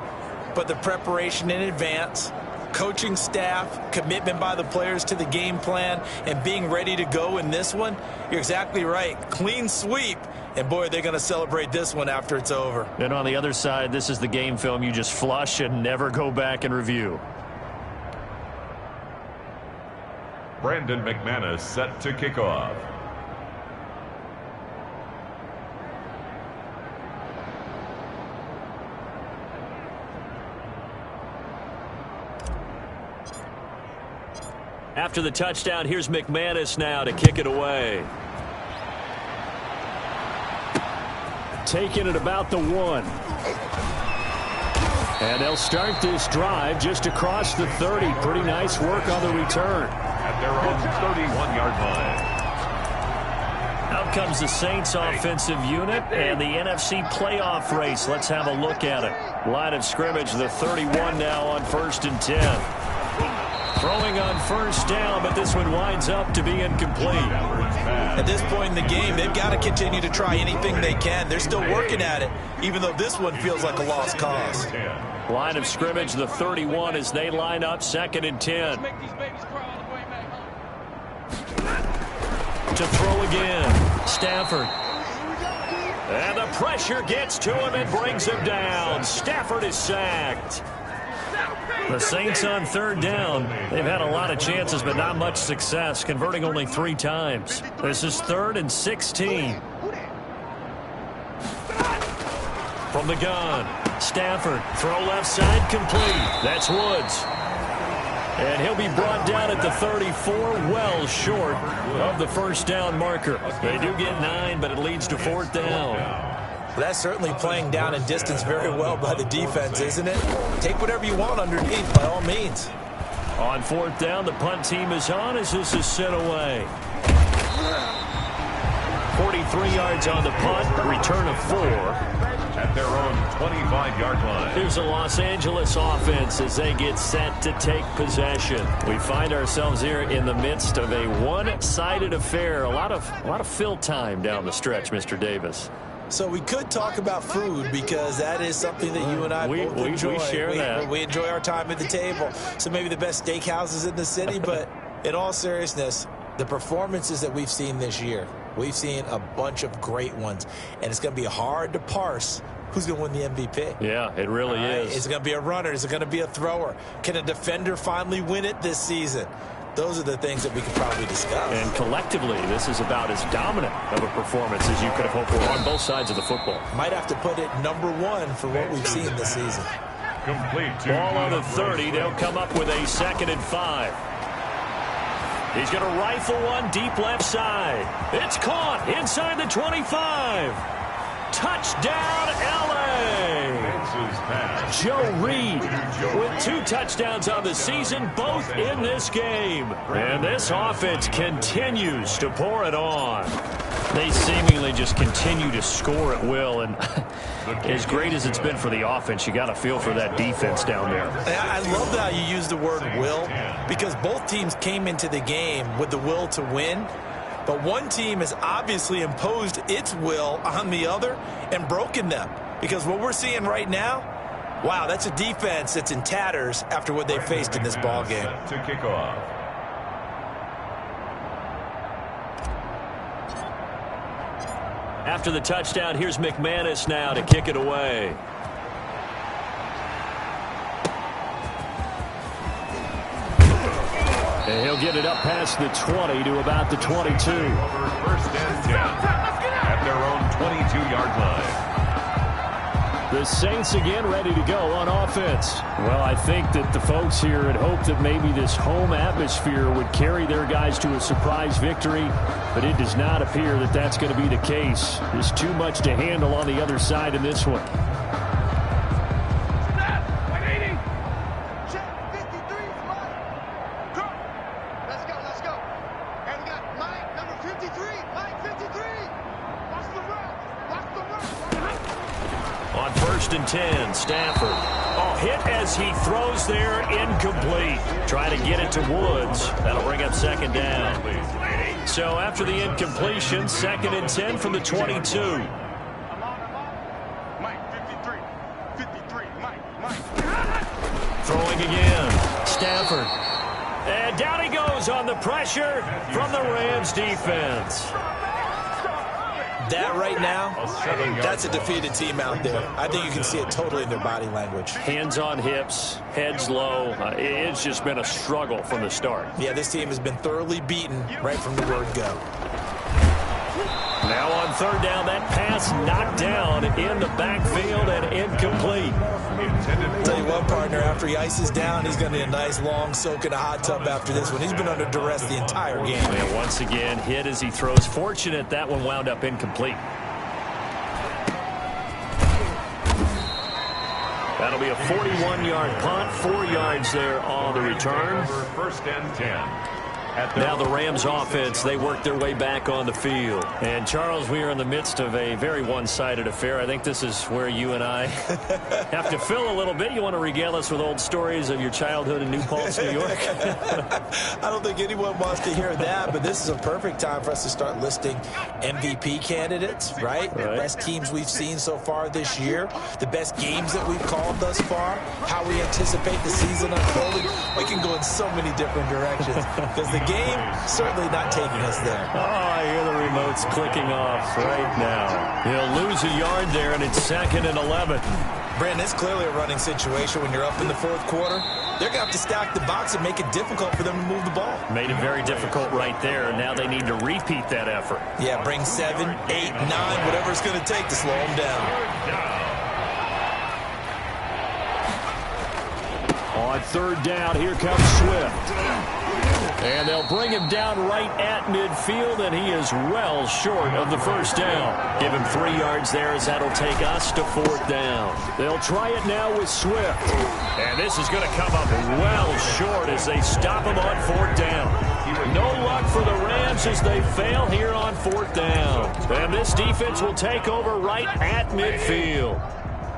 Speaker 3: but the preparation in advance, coaching staff, commitment by the players to the game plan, and being ready to go in this one? You're exactly right. Clean sweep. And, boy, they're going to celebrate this one after it's over.
Speaker 2: And on the other side, this is the game film you just flush and never go back and review.
Speaker 1: Brandon McManus set to kick off.
Speaker 2: After the touchdown, here's McManus now to kick it away. Taking it about the 1. And they'll start this drive just across the 30. Pretty nice work on the return.
Speaker 1: At their own 31-yard line.
Speaker 2: Out comes the Saints offensive unit and the NFC playoff race. Let's have a look at it. Line of scrimmage, the 31 now on 1st and 10. Throwing on first down, but this one winds up to be incomplete.
Speaker 3: At this point in the game, they've got to continue to try anything they can. They're still working at it, even though this one feels like a lost cause.
Speaker 2: Line of scrimmage, the 31 as they line up 2nd and 10. To throw again. Stafford. And the pressure gets to him and brings him down. Stafford is sacked. The Saints on 3rd down. They've had a lot of chances, but not much success, converting only 3 times. This is 3rd and 16. From the gun, Stafford, throw left side, complete. That's Woods. And he'll be brought down at the 34, well short of the first down marker. They do get 9, but it leads to 4th down.
Speaker 3: Well, that's certainly playing down in distance very well by the defense, isn't it? Take whatever you want underneath, by all means.
Speaker 2: On 4th down, the punt team is on as this is sent away. 43 yards on the punt, return of 4.
Speaker 1: At their own 25-yard line.
Speaker 2: Here's a Los Angeles offense as they get set to take possession. We find ourselves here in the midst of a one-sided affair. A lot of fill time down the stretch, Mr. Davis.
Speaker 3: So we could talk about food because that is something that you and I both enjoy.
Speaker 2: We share that.
Speaker 3: We enjoy our time at the table. So maybe the best steakhouses in the city, but in all seriousness, the performances that we've seen this year, we've seen a bunch of great ones, and it's going to be hard to parse who's going to win the MVP?
Speaker 2: Yeah, it really is.
Speaker 3: Is it going to be a runner? Is it going to be a thrower? Can a defender finally win it this season? Those are the things that we could probably discuss.
Speaker 2: And collectively, this is about as dominant of a performance as you could have hoped for on both sides of the football.
Speaker 3: Might have to put it #1 for what we've seen this season.
Speaker 1: Complete to
Speaker 2: ball on the 30. They'll come up with a 2nd and 5. He's going to rifle one deep left side. It's caught inside the 25. Touchdown, L.A. Joe Reed with 2 touchdowns on the season, both in this game. And this offense continues to pour it on. They seemingly just continue to score at will. And as great as it's been for the offense, you got to feel for that defense down there.
Speaker 3: I love how you use the word will, because both teams came into the game with the will to win. But one team has obviously imposed its will on the other and broken them. Because what we're seeing right now, wow, that's a defense that's in tatters after what they faced in this ball game.
Speaker 1: To kick off.
Speaker 2: After the touchdown, here's McManus now to kick it away. And he'll get it up past the 20 to about the 22.
Speaker 1: First and 10 at their own 22-yard line.
Speaker 2: The Saints again ready to go on offense. Well, I think that the folks here had hoped that maybe this home atmosphere would carry their guys to a surprise victory, but it does not appear that that's going to be the case. There's too much to handle on the other side in this one. On 1st and 10, Stafford. Oh, hit as he throws there, incomplete. Try to get it to Woods. That'll bring up 2nd down. So after the incompletion, 2nd and 10 from the 22. Throwing again. Stafford. And down he goes on the pressure from the Rams defense.
Speaker 3: That right now, that's a defeated team out there. I think you can see it totally in their body language.
Speaker 2: Hands on hips, heads low. It's just been a struggle from the start.
Speaker 3: Yeah, this team has been thoroughly beaten right from the word go.
Speaker 2: Now on 3rd down, that pass knocked down in the backfield and incomplete.
Speaker 3: Tell you what, partner, after he ices down, he's going to need a nice long soak in a hot tub after this one. He's been under duress the entire game.
Speaker 2: And once again, hit as he throws. Fortunate that one wound up incomplete. That'll be a 41-yard punt, 4 yards there on the return.
Speaker 1: 1st and 10.
Speaker 2: Now the Rams offense, they work their way back on the field. And Charles, we are in the midst of a very one-sided affair. I think this is where you and I have to fill a little bit. You want to regale us with old stories of your childhood in New Paltz, New York?
Speaker 3: I don't think anyone wants to hear that, but this is a perfect time for us to start listing MVP candidates, right? The best teams we've seen so far this year, the best games that we've called thus far, how we anticipate the season unfolding. We can go in so many different directions because the game certainly not taking us there.
Speaker 2: Oh, I hear the remotes clicking off right now. He'll lose a yard there, and it's 2nd and 11.
Speaker 3: Brandon, it's clearly a running situation when you're up in the 4th quarter. They're going to have to stack the box and make it difficult for them to move the ball.
Speaker 2: Made it very difficult right there. Now they need to repeat that effort.
Speaker 3: Yeah, bring 7, 8, 9, whatever it's going to take to slow them down.
Speaker 2: On 3rd down, here comes Swift. And they'll bring him down right at midfield, and he is well short of the 1st down. Give him 3 yards there as that'll take us to 4th down. They'll try it now with Swift. And this is going to come up well short as they stop him on 4th down. No luck for the Rams as they fail here on 4th down. And this defense will take over right at midfield.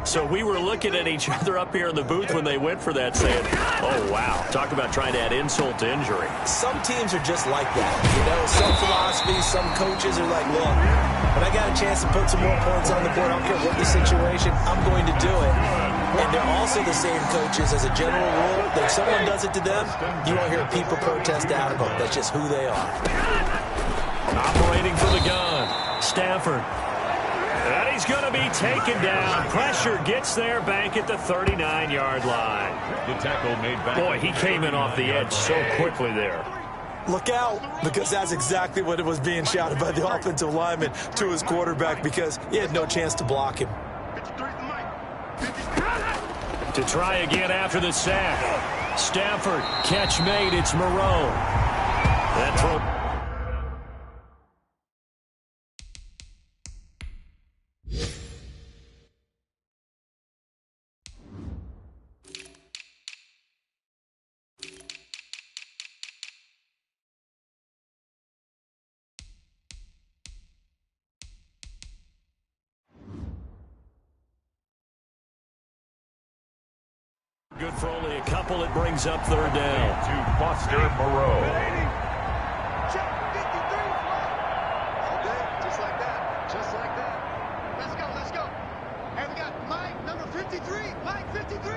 Speaker 2: So we were looking at each other up here in the booth when they went for that, saying, oh, wow. Talk about trying to add insult to injury.
Speaker 3: Some teams are just like that. You know, some philosophies, some coaches are like, look, when I got a chance to put some more points on the board, I don't care what the situation, I'm going to do it. And they're also the same coaches as a general rule. That if someone does it to them, you won't hear people protest out of them. That's just who they are.
Speaker 2: Operating for the gun. Stafford. And he's going to be taken down. Pressure gets there back at the 39-yard line.
Speaker 1: The tackle made back.
Speaker 2: Boy, he came in off the edge so quickly there.
Speaker 3: Look out, because that's exactly what it was being shouted by the offensive lineman to his quarterback, because he had no chance to block him.
Speaker 2: To try again after the sack. Stafford, catch made. It's Moreau. That throw. Good for only a couple. It brings up third down.
Speaker 1: To Foster Moreau.
Speaker 5: Check 53. Okay, just like that. Just like that. Let's go, let's go. And we got Mike, number 53. Mike, 53.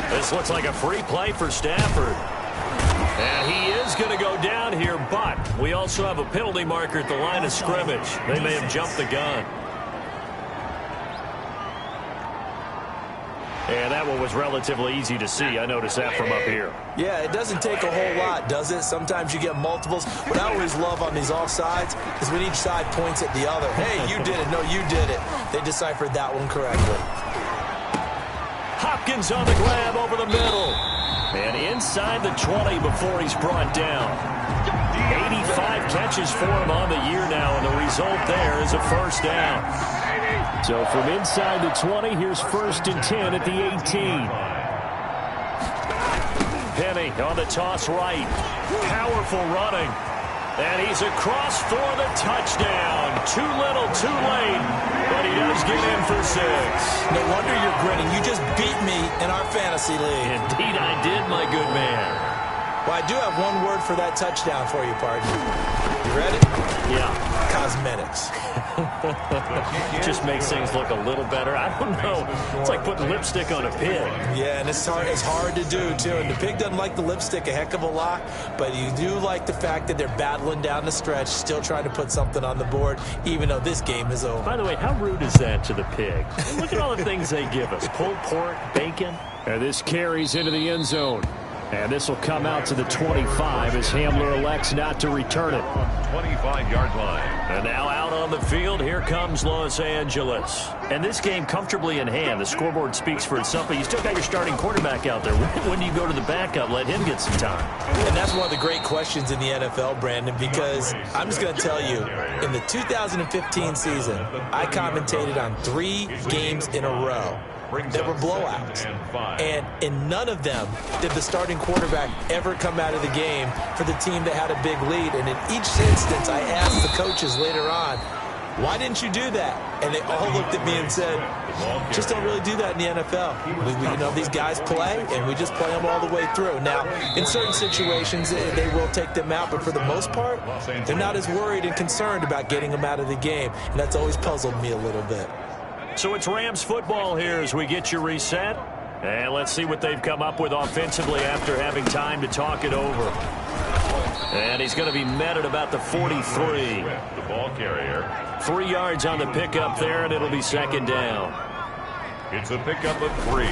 Speaker 2: This looks like a free play for Stafford. And he is going to go down here, but we also have a penalty marker at the line of scrimmage. They may have jumped the gun. And that one was relatively easy to see. I noticed that from up here.
Speaker 3: Yeah, it doesn't take a whole lot, does it? Sometimes you get multiples. What I always love on these offsides is when each side points at the other. Hey, you did it. No, you did it. They deciphered that one correctly.
Speaker 2: Hopkins on the grab over the middle. And inside the 20 before he's brought down. 85 catches for him on the year now, and the result there is a first down. So from inside the 20, here's 1st and 10 at the 18. Penny on the toss right. Powerful running. And he's across for the touchdown. Too little, too late. But he does get in for 6.
Speaker 3: No wonder you're grinning. You just beat me in our fantasy league.
Speaker 2: Indeed I did, my good man.
Speaker 3: Well, I do have one word for that touchdown for you, partner. You ready?
Speaker 2: Yeah.
Speaker 3: Cosmetics.
Speaker 2: Just makes things look a little better. I don't know. It's like putting lipstick on a pig.
Speaker 3: Yeah, and it's hard to do, too. And the pig doesn't like the lipstick a heck of a lot, but you do like the fact that they're battling down the stretch, still trying to put something on the board, even though this game is over.
Speaker 2: By the way, how rude is that to the pig? Look at all the things they give us. Pulled pork, bacon. And this carries into the end zone. And this will come out to the 25 as Hamler elects not to return it.
Speaker 1: 25-yard line.
Speaker 2: And now out on the field, here comes Los Angeles. And this game comfortably in hand. The scoreboard speaks for itself, but you still got your starting quarterback out there. When do you go to the backup? Let him get some time.
Speaker 3: And that's one of the great questions in the NFL, Brandon, because I'm just going to tell you, in the 2015 season, I commentated on 3 games in a row. There were blowouts, and in none of them did the starting quarterback ever come out of the game for the team that had a big lead. And in each instance, I asked the coaches later on, why didn't you do that? And they all looked at me and said, just don't really do that in the NFL. You know, these guys play, and we just play them all the way through. Now, in certain situations, they will take them out, but for the most part, they're not as worried and concerned about getting them out of the game, and that's always puzzled me a little bit.
Speaker 2: So it's Rams football here as we get you reset. And let's see what they've come up with offensively after having time to talk it over. And he's going to be met at about the 43.
Speaker 1: The ball carrier.
Speaker 2: 3 yards on the pickup there, and it'll be second down.
Speaker 1: It's a pickup of 3.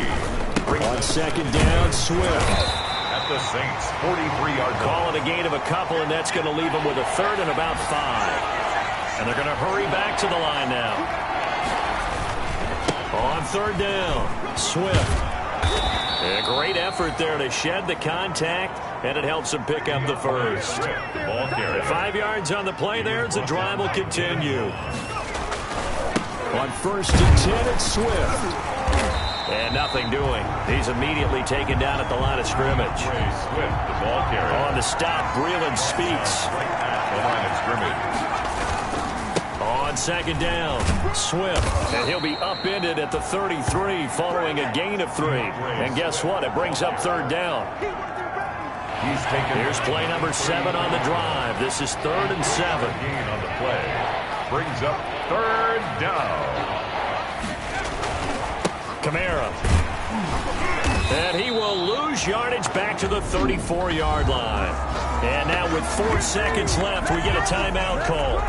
Speaker 2: On second down, Swift.
Speaker 1: At the Saints, 43-yard line.
Speaker 2: Call it a gain of a couple, and that's going to leave them with a third and about 5. And they're going to hurry back to the line now. On third down, Swift. A great effort there to shed the contact, and it helps him pick up the first.
Speaker 1: The ball carrier.
Speaker 2: 5 yards on the play there as the drive will continue. On 1st and 10, it's Swift. And nothing doing. He's immediately taken down at the line of scrimmage.
Speaker 1: Swift, the ball carrier.
Speaker 2: On the stop, Breland speaks.
Speaker 1: At the line of scrimmage.
Speaker 2: On second down, Swift, and he'll be upended at the 33 following a gain of 3. And guess what? It brings up third down. Here's play number 7 on the drive. This is 3rd and 7.
Speaker 1: Gain on the play. Brings up third down.
Speaker 2: Kamara. And he will lose yardage back to the 34-yard line. And now with 4 seconds left, we get a timeout call.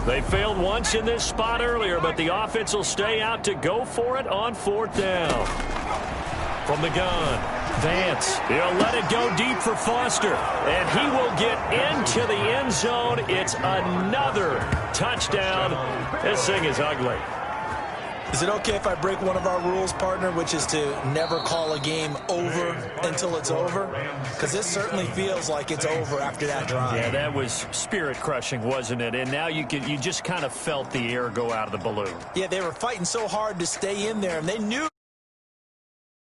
Speaker 2: They failed once in this spot earlier, but the offense will stay out to go for it on 4th down. From the gun, Vance. He'll let it go deep for Foster, and he will get into the end zone. It's another touchdown. This thing is ugly.
Speaker 3: Is it okay if I break one of our rules, partner, which is to never call a game over until it's over? Because this certainly feels like it's over after that drive.
Speaker 2: Yeah, that was spirit-crushing, wasn't it? And now you just kind of felt the air go out of the balloon.
Speaker 3: Yeah, they were fighting so hard to stay in there, and they knew